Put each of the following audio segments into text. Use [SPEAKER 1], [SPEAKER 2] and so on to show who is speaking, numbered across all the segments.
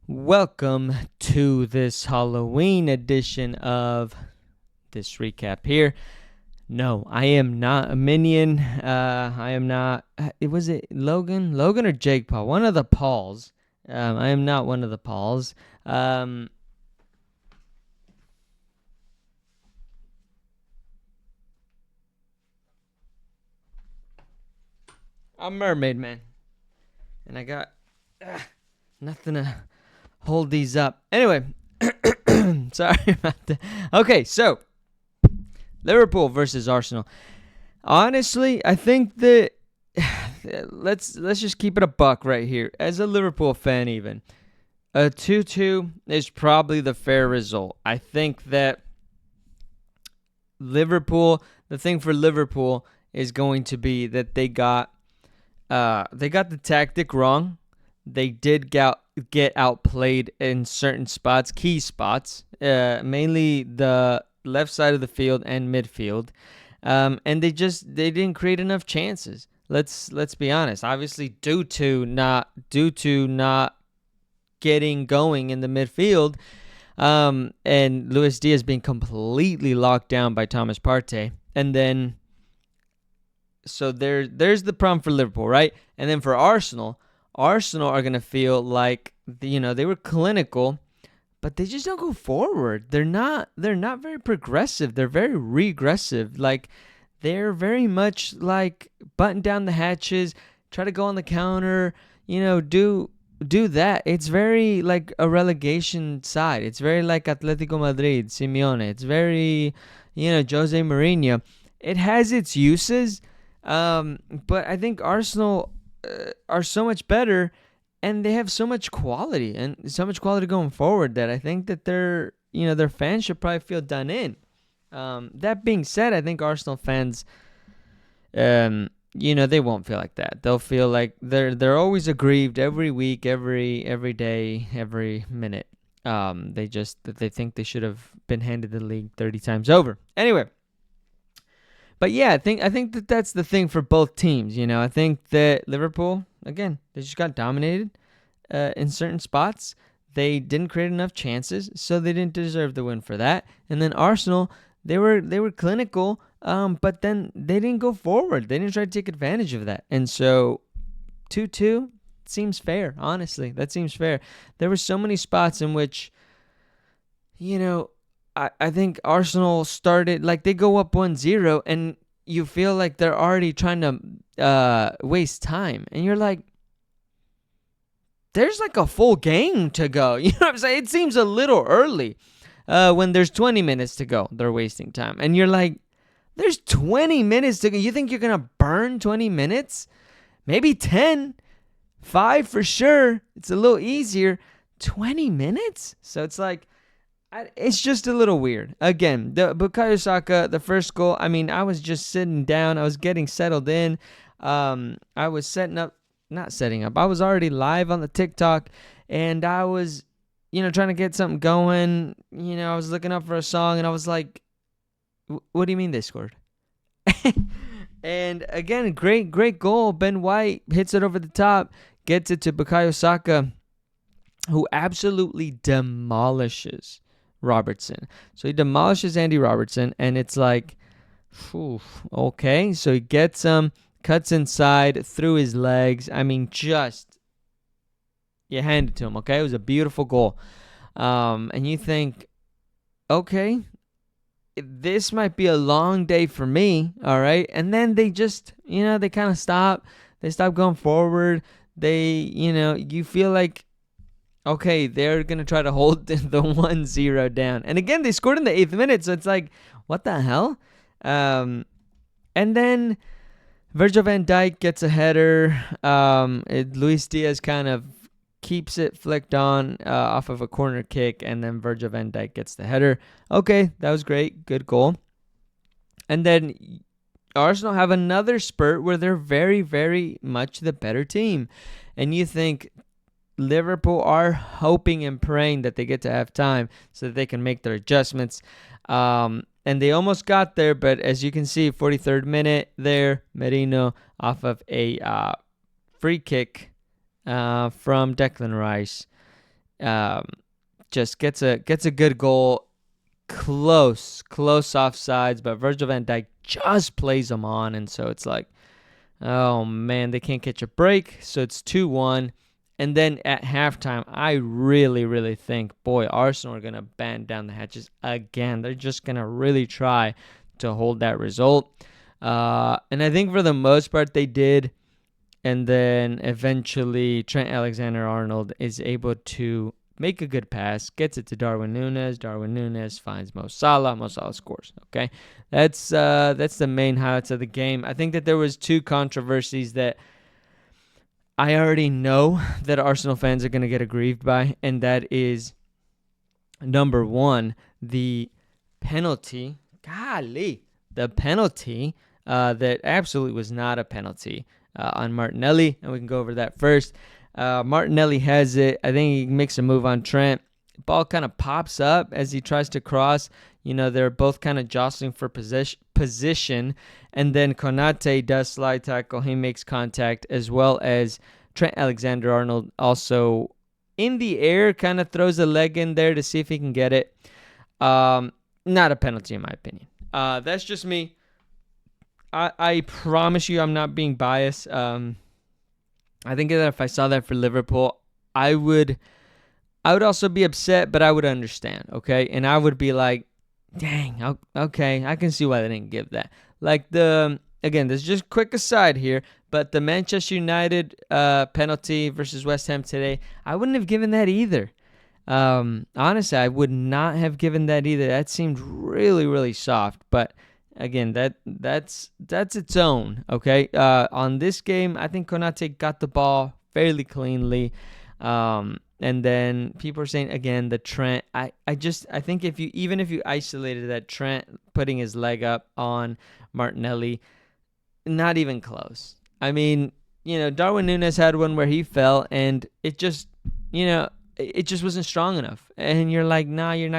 [SPEAKER 1] Welcome to this Halloween edition of this recap here. No, I am not a minion. I am not. Was it Logan? Logan or Jake Paul? One of the Pauls. I am not one of the Pauls. I'm Mermaid Man. And I got nothing to hold these up. Anyway, sorry about that. Okay, so Liverpool versus Arsenal. Honestly, I think that let's just keep it a buck right here. As a Liverpool fan, even a 2-2 is probably the fair result. I think that the thing for Liverpool is going to be that they got the tactic wrong. They did get outplayed in certain spots, key spots, mainly the left side of the field and midfield, and they didn't create enough chances. Let's be honest. Obviously, due to not getting going in the midfield, and Luis Diaz being completely locked down by Thomas Partey, and then so there's the problem for Liverpool, right? And then for Arsenal are going to feel like they were clinical, but they just don't go forward. They're not very progressive. They're very regressive. Like they're very much like button down the hatches, try to go on the counter, do that. It's very like a relegation side. It's very like Atletico Madrid, Simeone. It's very, Jose Mourinho. It has its uses, but I think Arsenal are so much better, and they have so much quality going forward that I think that their fans should probably feel done in. That being said, I think Arsenal fans, they won't feel like that. They'll feel like they're always aggrieved every week, every day, every minute. They think they should have been handed the league 30 times over. Anyway. But yeah, I think that that's the thing for both teams. I think that Liverpool, again, they just got dominated in certain spots. They didn't create enough chances, so they didn't deserve the win for that. And then Arsenal, they were clinical, but then they didn't go forward. They didn't try to take advantage of that. And so 2-2 seems fair, honestly. That seems fair. There were so many spots in which, I think Arsenal started, like they go up 1-0 and you feel like they're already trying to waste time. And you're like, there's like a full game to go. You know what I'm saying? It seems a little early when there's 20 minutes to go. They're wasting time. And you're like, there's 20 minutes to go. You think you're going to burn 20 minutes? Maybe 10. 5 for sure. It's a little easier. 20 minutes? So it's like, it's just a little weird. Again, the Bukayo Saka, the first goal, I mean, I was just sitting down. I was getting settled in. I was not setting up. I was already live on the TikTok, and I was, trying to get something going. I was looking up for a song, and I was like, what do you mean they scored? And again, great goal. Ben White hits it over the top, gets it to Bukayo Saka, who absolutely demolishes Robertson. So he demolishes Andy Robertson, and it's like, okay. So he gets him, cuts inside through his legs. I mean, just you hand it to him. Okay, it was a beautiful goal. And you think, okay, this might be a long day for me. All right, and then they just, they kind of stop. They stop going forward. They, you feel like, okay, they're going to try to hold the 1-0 down. And again, they scored in the 8th minute, so it's like, what the hell? And then Virgil van Dijk gets a header. Luis Diaz kind of keeps it flicked on off of a corner kick, and then Virgil van Dijk gets the header. Okay, that was great. Good goal. And then Arsenal have another spurt where they're very, very much the better team. And you think, Liverpool are hoping and praying that they get to halftime so that they can make their adjustments. And they almost got there, but as you can see, 43rd minute there, Merino off of a free kick from Declan Rice Um, just gets a good goal, close offsides, but Virgil van Dijk just plays them on, and so it's like, oh man, they can't catch a break. So it's 2-1. And then at halftime, I really think, boy, Arsenal are going to batten down the hatches again. They're just going to really try to hold that result. And I think for the most part they did. And then eventually Trent Alexander-Arnold is able to make a good pass, gets it to Darwin Núñez. Darwin Núñez finds Mo Salah. Mo Salah scores. Okay, that's the main highlights of the game. I think that there was two controversies that I already know that Arsenal fans are going to get aggrieved by, and that is, number one, the penalty. Golly, the penalty that absolutely was not a penalty on Martinelli, and we can go over that first. Martinelli has it. I think he makes a move on Trent. Ball kind of pops up as he tries to cross. They're both kind of jostling for position. And then Konate does slide tackle. He makes contact, as well as Trent Alexander-Arnold also in the air kind of throws a leg in there to see if he can get it. Not a penalty in my opinion. That's just me. I promise you I'm not being biased. I think that if I saw that for Liverpool, I would also be upset, but I would understand, okay? And I would be like, dang, okay, I can see why they didn't give that. Like again, this is just a quick aside here, but the Manchester United penalty versus West Ham today, I wouldn't have given that either. Honestly, I would not have given that either. That seemed really soft, but again, that's its own, okay? On this game, I think Konate got the ball fairly cleanly. And then people are saying, again, the Trent. I think if you isolated that Trent putting his leg up on Martinelli, not even close. I mean, Darwin Núñez had one where he fell, and it just wasn't strong enough. And you're like, nah, you're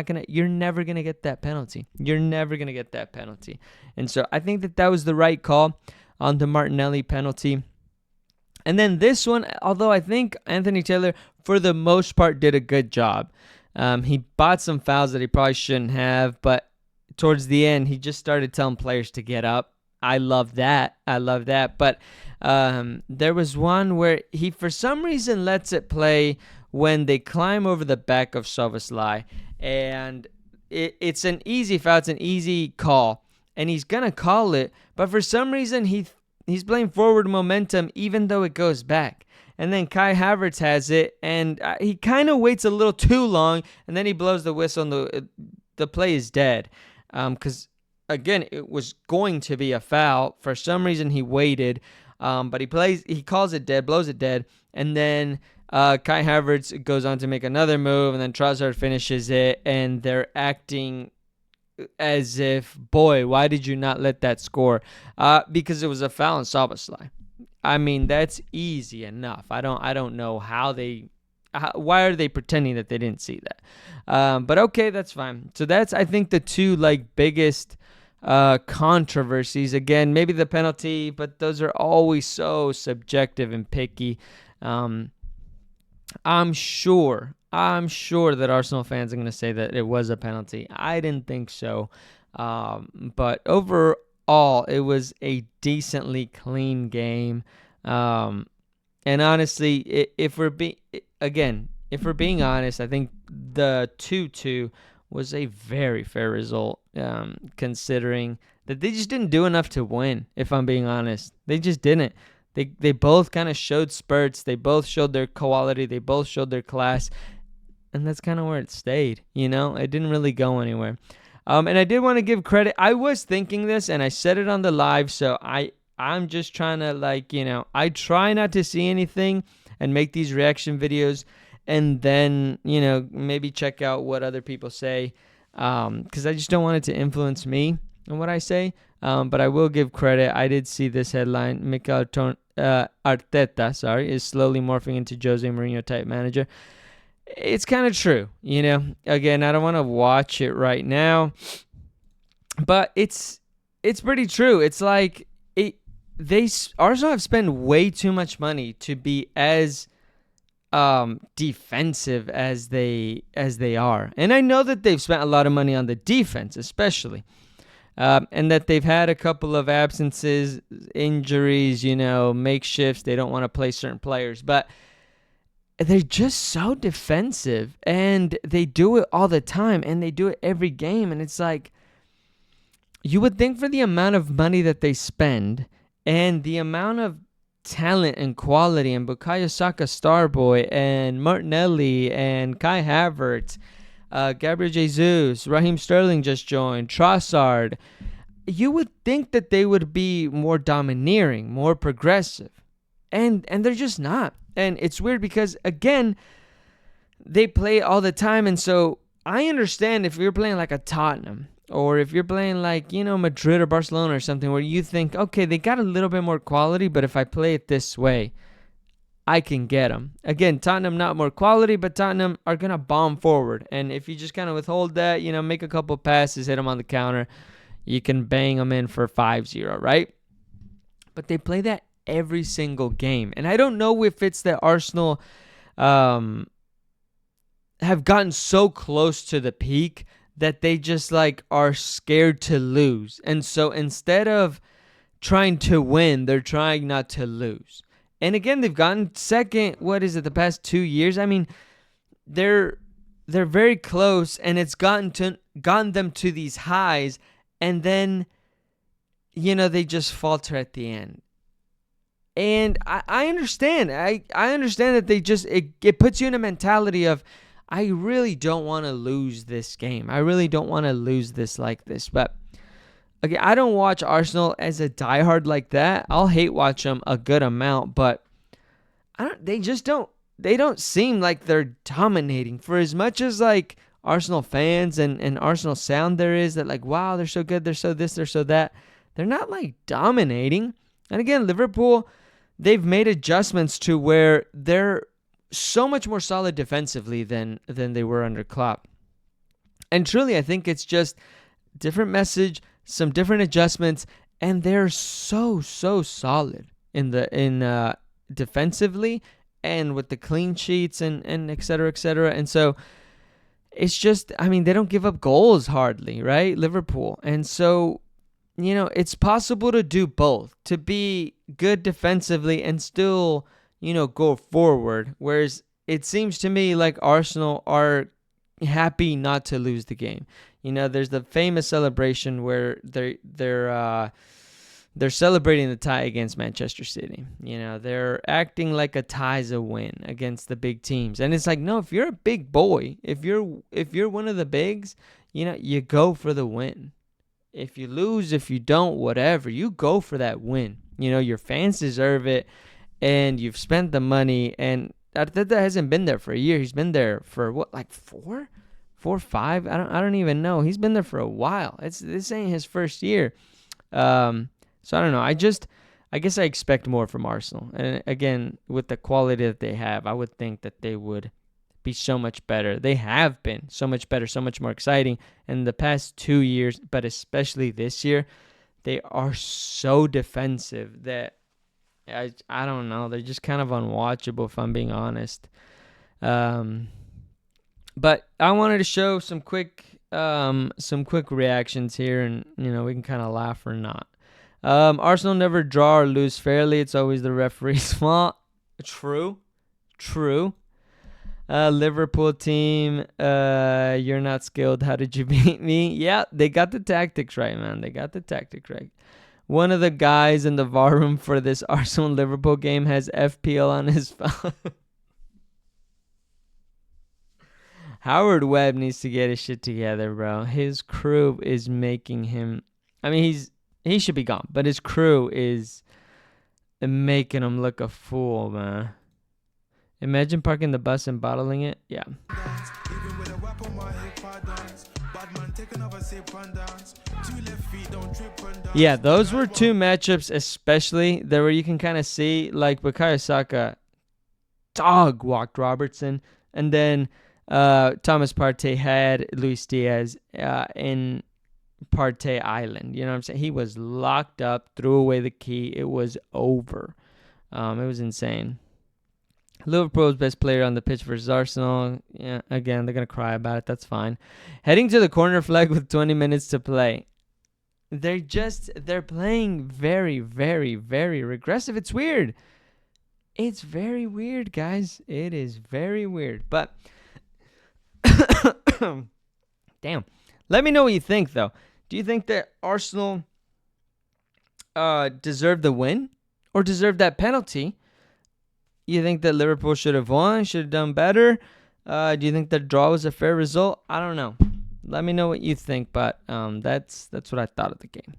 [SPEAKER 1] never gonna get that penalty. You're never gonna get that penalty. And so I think that was the right call on the Martinelli penalty. And then this one, although I think Anthony Taylor, for the most part, did a good job. He bought some fouls that he probably shouldn't have, but towards the end, he just started telling players to get up. I love that. But there was one where he, for some reason, lets it play when they climb over the back of Szoboszlai. And it's an easy foul. It's an easy call. And he's going to call it. But for some reason, he's playing forward momentum even though it goes back. And then Kai Havertz has it, and he kind of waits a little too long, and then he blows the whistle, and the play is dead. Because, again, it was going to be a foul. For some reason, he waited, but he calls it dead, blows it dead, and then Kai Havertz goes on to make another move, and then Trossard finishes it, and they're acting as if, boy, why did you not let that score? Because it was a foul on Szoboszlai. I mean, that's easy enough. I don't know why are they pretending that they didn't see that? But okay, that's fine. So that's, I think, the two biggest controversies. Again, maybe the penalty, but those are always so subjective and picky. I'm sure that Arsenal fans are going to say that it was a penalty. I didn't think so. But overall, it was a decently clean game. And honestly, if we're being honest, I think the 2-2 was a very fair result, considering that they just didn't do enough to win, if I'm being honest. They just didn't. They both kind of showed spurts. They both showed their quality. They both showed their class. And that's kind of where it stayed, It didn't really go anywhere. And I did want to give credit. I was thinking this, and I said it on the live, so I'm just trying to, I try not to see anything and make these reaction videos, and then, maybe check out what other people say, because I just don't want it to influence me and what I say. But I will give credit. I did see this headline: Mikel Arteta, is slowly morphing into Jose Mourinho type manager. It's kind of true, Again, I don't want to watch it right now, but it's pretty true. It's like Arsenal have spent way too much money to be as defensive as they are. And I know that they've spent a lot of money on the defense, especially. And that they've had a couple of absences, injuries, makeshifts. They don't want to play certain players. But they're just so defensive, and they do it all the time, and they do it every game. And it's like, you would think for the amount of money that they spend and the amount of talent and quality, and Bukayo Saka Starboy and Martinelli and Kai Havertz, Gabriel Jesus, Raheem Sterling just joined, Trossard, you would think that they would be more domineering, more progressive. And they're just not. And it's weird because, again, they play all the time. And so I understand if you're playing like a Tottenham, or if you're playing like, Madrid or Barcelona or something, where you think, okay, they got a little bit more quality, but if I play it this way, I can get them. Again, Tottenham, not more quality, but Tottenham are going to bomb forward. And if you just kind of withhold that, make a couple passes, hit them on the counter, you can bang them in for 5-0, right? But they play that every single game. And I don't know if it's that Arsenal have gotten so close to the peak that they just are scared to lose. And so instead of trying to win, they're trying not to lose. And again, they've gotten second, the past 2 years? I mean, they're very close, and it's gotten them to these highs, and then, they just falter at the end. And I understand. I understand that they just, it puts you in a mentality of, I really don't want to lose this game. I really don't want to lose this like this. But okay, I don't watch Arsenal as a diehard like that. I'll hate watch them a good amount, but they don't seem like they're dominating. For as much as Arsenal fans and Arsenal sound there is that wow, they're so good, they're so this, they're so that, they're not dominating. And again, Liverpool, they've made adjustments to where they're so much more solid defensively than they were under Klopp. And truly, I think it's just different message, some different adjustments, and they're so solid in defensively and with the clean sheets and et cetera, et cetera. And so it's just, they don't give up goals hardly, right? Liverpool. And so, it's possible to do both, to be good defensively and still, go forward. Whereas it seems to me like Arsenal are happy not to lose the game. There's the famous celebration where they're celebrating the tie against Manchester City. They're acting like a tie's a win against the big teams. And it's like, no, if you're a big boy, if you're one of the bigs, you go for the win. If you lose, if you don't, whatever, you go for that win. Your fans deserve it, and you've spent the money. And Arteta hasn't been there for a year. He's been there for what, 4 or 5? I don't even know. He's been there for a while. This ain't his first year. So I don't know. I guess I expect more from Arsenal. And again, with the quality that they have, I would think that they would be so much better. They have been so much better, so much more exciting. And the past 2 years, but especially this year, they are so defensive that I don't know. They're just kind of unwatchable, if I'm being honest. But I wanted to show some quick reactions here, and we can kind of laugh or not. Arsenal never draw or lose fairly. It's always the referee's fault. True. Liverpool team, you're not skilled. How did you beat me? Yeah, they got the tactics right, man. They got the tactics right. One of the guys in the VAR room for this Arsenal-Liverpool game has FPL on his phone. Howard Webb needs to get his shit together, bro. His crew is making him... he should be gone, but his crew is making him look a fool, man. Imagine parking the bus and bottling it. Yeah. Yeah, those were two matchups especially there where you can kind of see Bukayo Saka dog walked Robertson, and then Thomas Partey had Luis Diaz in Partey Island. You know what I'm saying? He was locked up, threw away the key. It was over. It was insane. Liverpool's best player on the pitch versus Arsenal. Yeah, again, they're going to cry about it. That's fine. Heading to the corner flag with 20 minutes to play. They're playing very, very, very regressive. It's weird. It's very weird, guys. It is very weird. But, damn. Let me know what you think, though. Do you think that Arsenal deserved the win or deserved that penalty? You think that Liverpool should have won, should have done better? Do you think the draw was a fair result? I don't know. Let me know what you think, but that's what I thought of the game.